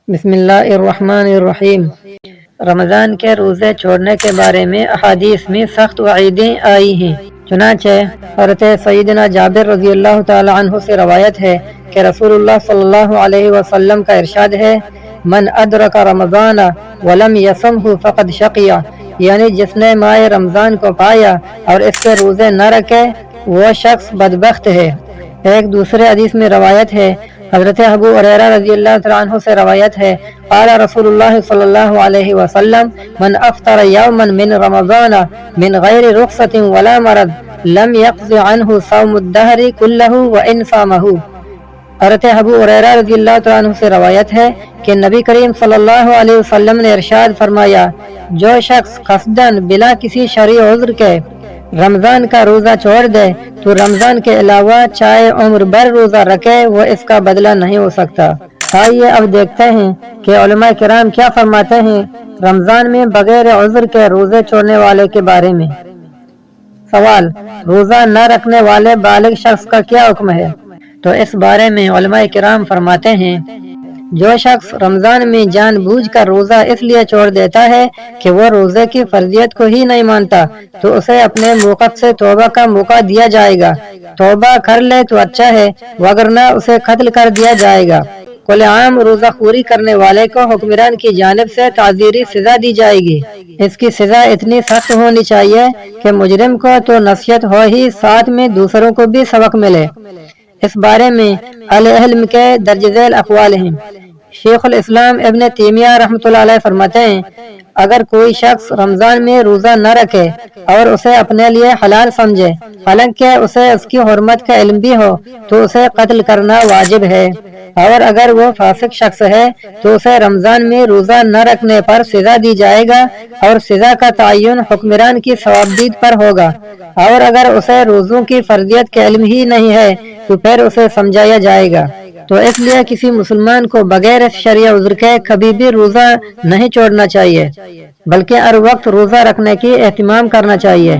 بسم اللہ الرحمن الرحیم۔ رمضان کے روزے چھوڑنے کے بارے میں احادیث میں سخت وعیدیں آئی ہیں۔ چنانچہ حضرت سیدنا جابر رضی اللہ تعالی عنہ سے روایت ہے کہ رسول اللہ صلی اللہ علیہ وسلم کا ارشاد ہے، من ادرک رمضان ولم یصمہ فقد شقی، یعنی جس نے ماہ رمضان کو پایا اور اس کے روزے نہ رکھے وہ شخص بدبخت ہے۔ ایک دوسرے حدیث میں روایت ہے، حضرت ابو ہریرہ رضی اللہ تعالیٰ عنہ سے روایت ہے، قال رسول اللہ صلی اللہ علیہ وسلم، من افطر یوما من رمضان من غیر رخصت ولا مرض لم يقض عنہ صوم الدہر کلہ وان صامہ۔ حضرت ابو ہریرہ رضی اللہ تعالیٰ عنہ سے روایت ہے کہ نبی کریم صلی اللہ علیہ وسلم نے ارشاد فرمایا، جو شخص قصداً بلا کسی شرعی عذر کے رمضان کا روزہ چھوڑ دے تو رمضان کے علاوہ چاہے عمر بھر روزہ رکھے وہ اس کا بدلہ نہیں ہو سکتا۔ آئیے اب دیکھتے ہیں کہ علماء کرام کیا فرماتے ہیں رمضان میں بغیر عذر کے روزے چھوڑنے والے کے بارے میں۔ سوال، روزہ نہ رکھنے والے بالغ شخص کا کیا حکم ہے؟ تو اس بارے میں علماء کرام فرماتے ہیں، جو شخص رمضان میں جان بوجھ کر روزہ اس لیے چھوڑ دیتا ہے کہ وہ روزے کی فرضیت کو ہی نہیں مانتا تو اسے اپنے موقف سے توبہ کا موقع دیا جائے گا۔ توبہ کر لے تو اچھا ہے، وگرنہ اسے قتل کر دیا جائے گا۔ کل عام روزہ خوری کرنے والے کو حکمران کی جانب سے تعزیری سزا دی جائے گی۔ اس کی سزا اتنی سخت ہونی چاہیے کہ مجرم کو تو نصیحت ہو ہی، ساتھ میں دوسروں کو بھی سبق ملے۔ اس بارے میں اہل علم کے درج ذیل اقوال ہیں۔ شیخ الاسلام ابن تیمیہ رحمۃ اللہ علیہ فرماتے ہیں، اگر کوئی شخص رمضان میں روزہ نہ رکھے اور اسے اپنے لیے حلال سمجھے حالانکہ اسے اس کی حرمت کا علم بھی ہو تو اسے قتل کرنا واجب ہے، اور اگر وہ فاسق شخص ہے تو اسے رمضان میں روزہ نہ رکھنے پر سزا دی جائے گا اور سزا کا تعین حکمران کی ثوابدید پر ہوگا، اور اگر اسے روزوں کی فرضیت کا علم ہی نہیں ہے تو پھر اسے سمجھایا جائے گا۔ تو اس لیے کسی مسلمان کو بغیر شرعی عذر کے کبھی بھی روزہ نہیں چھوڑنا چاہیے، بلکہ ہر وقت روزہ رکھنے کی اہتمام کرنا چاہیے۔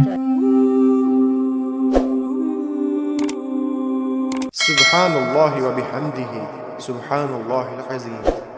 سبحان اللہ و بحمدہ، سبحان اللہ العظیم۔